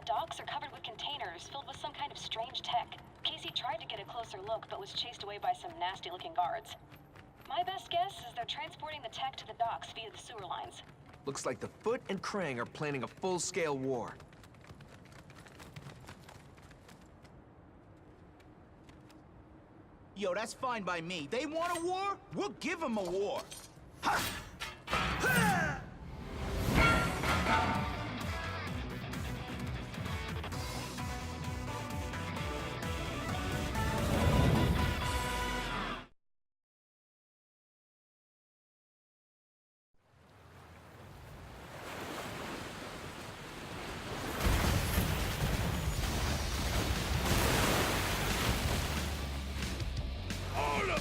The docks are covered with containers filled with some kind of strange tech. Casey tried to get a closer look, but was chased away by some nasty-looking guards. My best guess is they're transporting the tech to the docks via the sewer lines. Looks like the Foot and Krang are planning a full-scale war. Yo, that's fine by me. They want a war? We'll give them a war. Ha! Ha!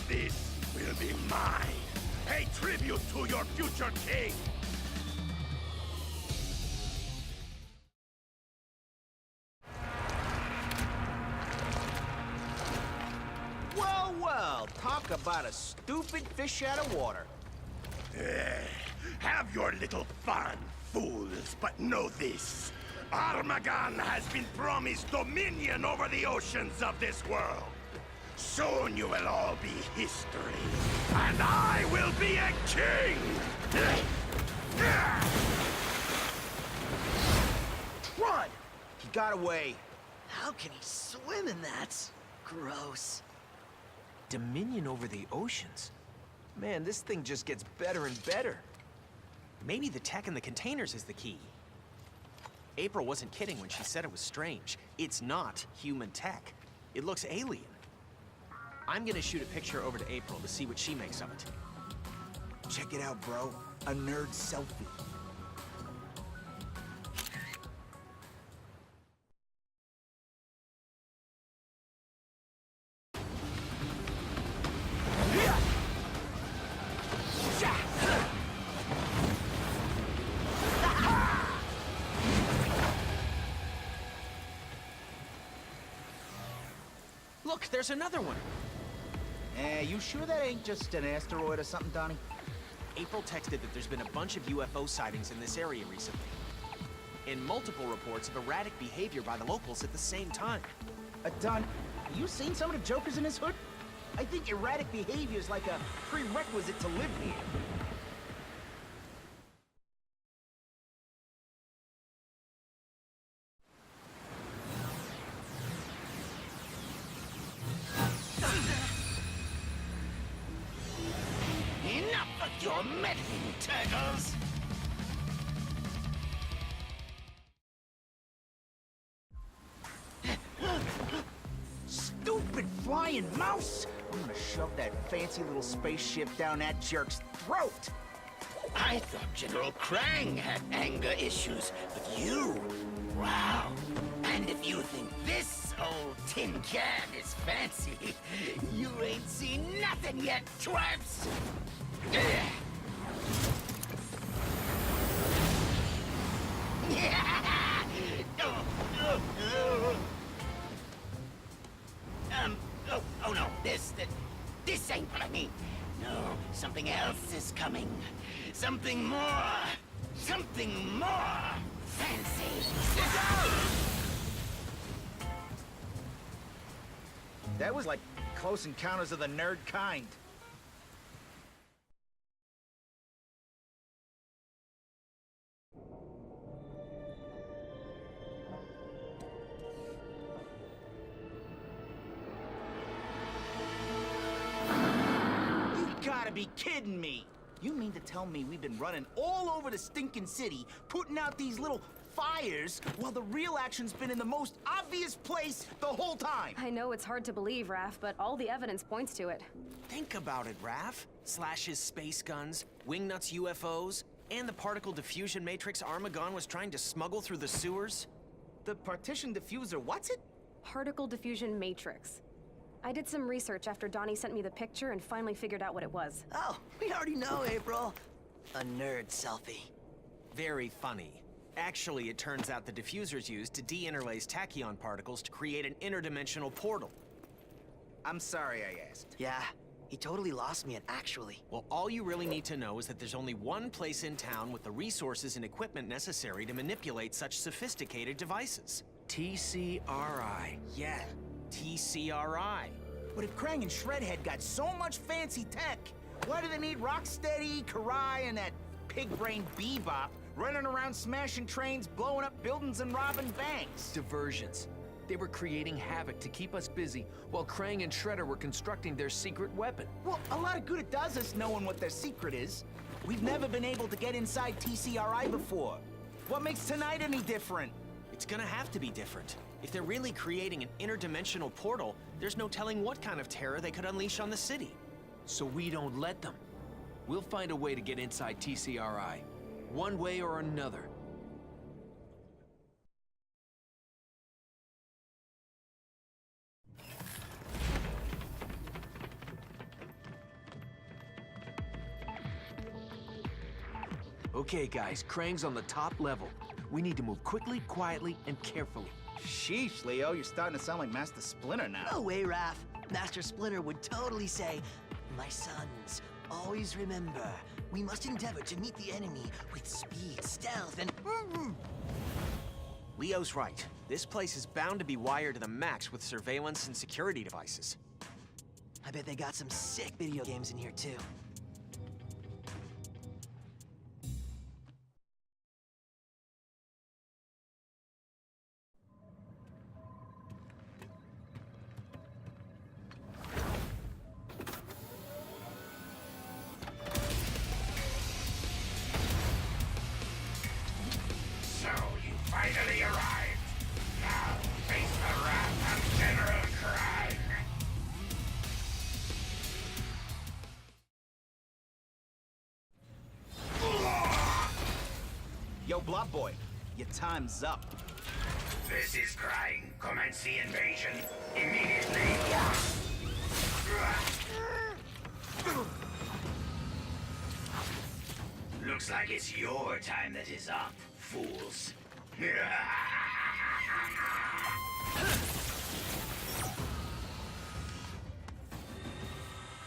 This will be mine. Pay tribute to your future king. Well, well, talk about a stupid fish out of water. Have your little fun, fools, but know this. Armageddon has been promised dominion over the oceans of this world. Soon you will all be history, and I will be a king! Run! He got away. How can he swim in that? Gross. Dominion over the oceans? Man, this thing just gets better and better. Maybe the tech in the containers is the key. April wasn't kidding when she said it was strange. It's not human tech. It looks alien. I'm gonna shoot a picture over to April to see what she makes of it. Check it out, bro. A nerd selfie. Look, there's another one. You sure that ain't just an asteroid or something, Donnie? April texted that there's been a bunch of UFO sightings in this area recently. And multiple reports of erratic behavior by the locals at the same time. Don, you seen some of the jokers in this hood? I think erratic behavior is like a prerequisite to live here. Enough of your meddling, turtles! Stupid flying mouse! I'm gonna shove that fancy little spaceship down that jerk's throat! I thought General Krang had anger issues, but you... Wow. And if you think this old tin can is fancy, you ain't seen nothing yet, twerps! Oh no, this ain't what I mean. No, something else is coming. Something more fancy. That was like Close Encounters of the Nerd kind. Gotta be kidding me! You mean to tell me we've been running all over the stinking city, putting out these little fires, while the real action's been in the most obvious place the whole time? I know it's hard to believe, Raph, but all the evidence points to it. Think about it, Raph. Slash's space guns, Wingnut's UFOs, and the particle diffusion matrix Armageddon was trying to smuggle through the sewers. The partition diffuser, what's it? Particle diffusion matrix. I did some research after Donnie sent me the picture and finally figured out what it was. Oh, we already know, April. A nerd selfie. Very funny. Actually, it turns out the diffuser's used to de-interlace tachyon particles to create an interdimensional portal. I'm sorry I asked. Yeah, He totally lost me at actually. Well, all you really need to know is that there's only one place in town with the resources and equipment necessary to manipulate such sophisticated devices. TCRI. Yeah, TCRI. But if Krang and Shredhead got so much fancy tech, why do they need Rocksteady, Karai, and that pig-brained Bebop running around smashing trains, blowing up buildings, and robbing banks? Diversions. They were creating havoc to keep us busy, while Krang and Shredder were constructing their secret weapon. Well, a lot of good it does us knowing what their secret is. We've never been able to get inside TCRI before. What makes tonight any different? It's gonna have to be different. If they're really creating an interdimensional portal, there's no telling what kind of terror they could unleash on the city. So we don't let them. We'll find a way to get inside TCRI, one way or another. Okay, guys, Krang's on the top level. We need to move quickly, quietly, and carefully. Sheesh, Leo, you're starting to sound like Master Splinter now. No way, Raph. Master Splinter would totally say, "My sons, always remember, we must endeavor to meet the enemy with speed, stealth, and..." Leo's right. This place is bound to be wired to the max with surveillance and security devices. I bet they got some sick video games in here, too. So you finally arrived. Now face the wrath of General Krang. Yo, Blob Boy, your time's up. This is Krang. Commence the invasion immediately. Looks like it's your time that is up, fools.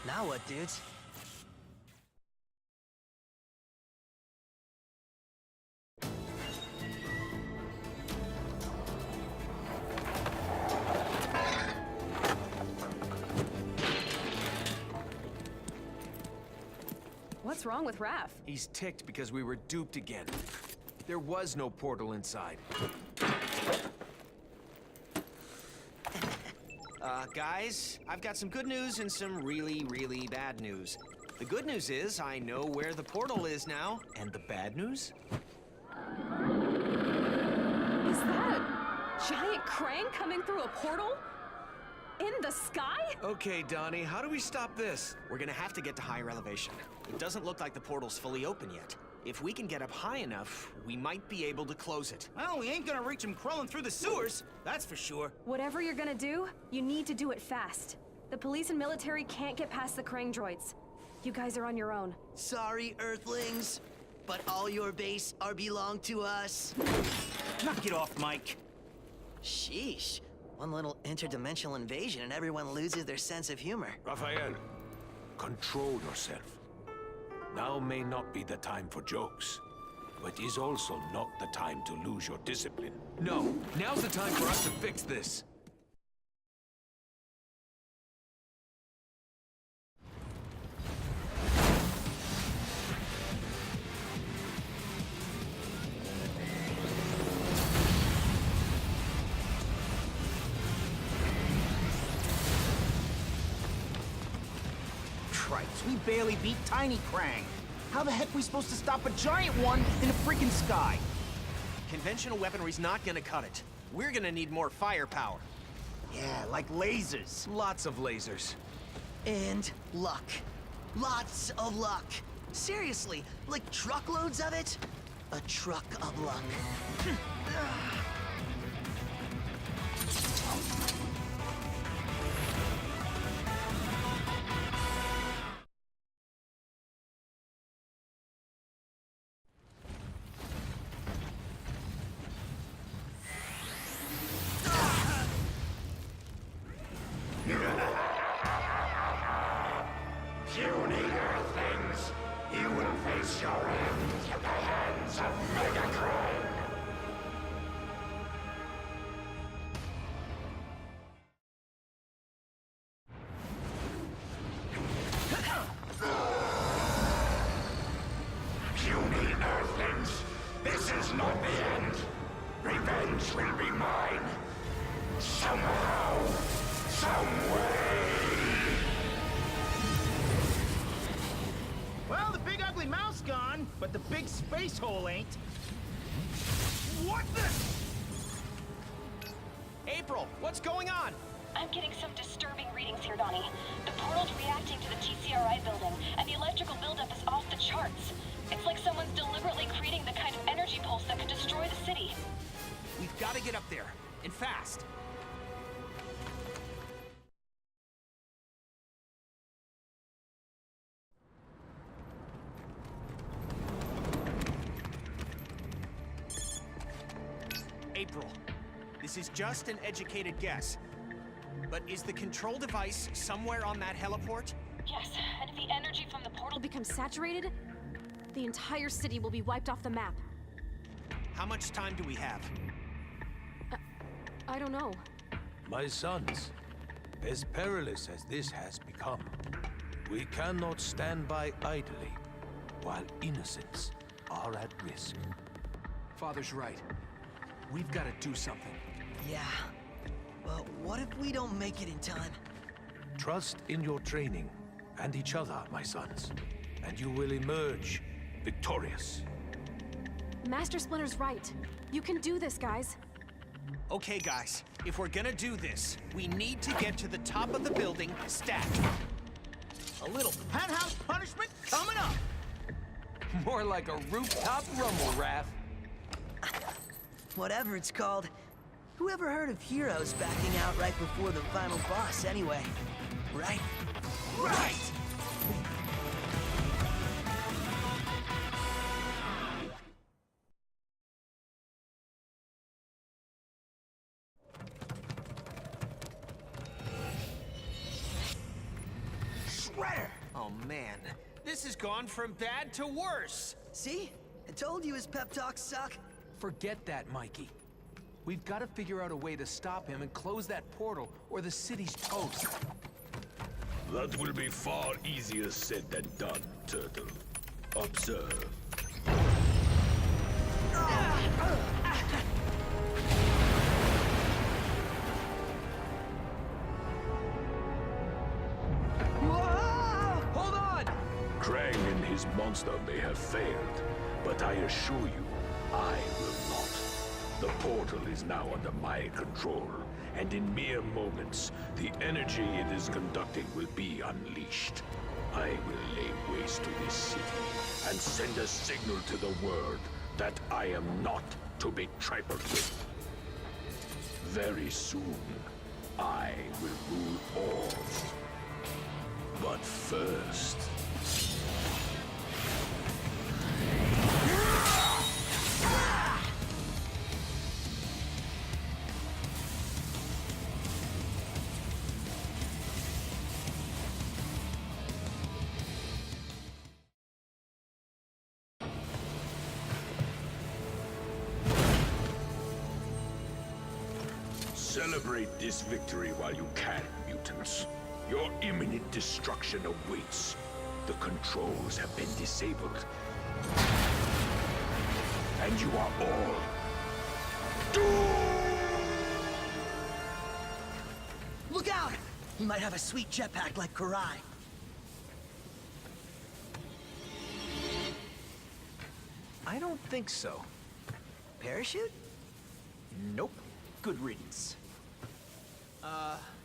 Now what, dudes? What's wrong with Raph? He's ticked because we were duped again. There was no portal inside. Guys, I've got some good news and some really, really bad news. The good news is I know where the portal is now. And the bad news? Is that a giant Krang coming through a portal? In the sky? Okay, Donnie, how do we stop this? We're gonna have to get to higher elevation. It doesn't look like the portal's fully open yet. If we can get up high enough, we might be able to close it. Well, we ain't gonna reach him crawling through the sewers, that's for sure. Whatever you're gonna do, you need to do it fast. The police and military can't get past the Krang droids. You guys are on your own. Sorry, Earthlings, but all your base are belong to us. Knock it off, Mike. Sheesh. One little interdimensional invasion and everyone loses their sense of humor. Raphael, control yourself. Now may not be the time for jokes, but is also not the time to lose your discipline. No, now's the time for us to fix this. Cripes, we barely beat Tiny Krang. How the heck we supposed to stop a giant one in the freaking sky? Conventional weaponry's not gonna cut it. We're gonna need more firepower. Yeah, like lasers. Lots of lasers. And luck. Lots of luck. Seriously, like truckloads of it? A truck of luck. This is not the end. Revenge will be mine. Somehow, some way. Well, the big ugly mouse gone, but the big space hole ain't. What the? April, what's going on? I'm getting some disturbing readings here, Donnie. The portal's reacting to the TCRI building, and the electrical buildup is off the charts. It's like someone's deliberately creating the kind of energy pulse that could destroy the city. We've got to get up there, and fast. April, this is just an educated guess. But is the control device somewhere on that heliport? Yes, and if the energy from the portal becomes saturated, the entire city will be wiped off the map. How much time do we have? I don't know. My sons, as perilous as this has become, we cannot stand by idly while innocents are at risk. Father's right. We've got to do something. Yeah. But what if we don't make it in time? Trust in your training and each other, my sons, and you will emerge victorious. Master Splinter's right. You can do this, guys. Okay, guys, if we're gonna do this, we need to get to the top of the building stat. A little penthouse punishment coming up. More like a rooftop rumble, Raph. Whatever it's called. Who ever heard of heroes backing out right before the final boss anyway? Right? Right! Shredder! Oh man, this has gone from bad to worse. See? I told you his pep talks suck. Forget that, Mikey. We've got to figure out a way to stop him and close that portal, or the city's toast. That will be far easier said than done, Turtle. Observe. Hold on! Krang and his monster may have failed, but I assure you, I will not. The portal is now under my control, and in mere moments, the energy it is conducting will be unleashed. I will lay waste to this city, and send a signal to the world that I am not to be trifled with. Very soon, I will rule all. But first... Celebrate this victory while you can, mutants. Your imminent destruction awaits. The controls have been disabled. And you are all doomed! Look out! He might have a sweet jetpack like Karai. I don't think so. Parachute? Nope. Good riddance.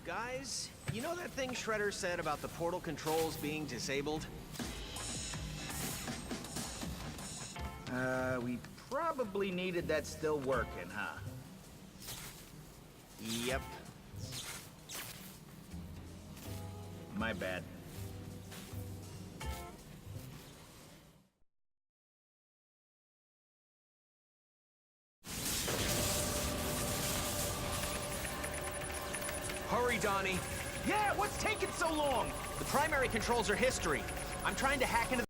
Guys, you know that thing Shredder said about the portal controls being disabled? We probably needed that still working, huh? Yep. My bad. Hurry, Donnie. Yeah, what's taking so long? The primary controls are history. I'm trying to hack into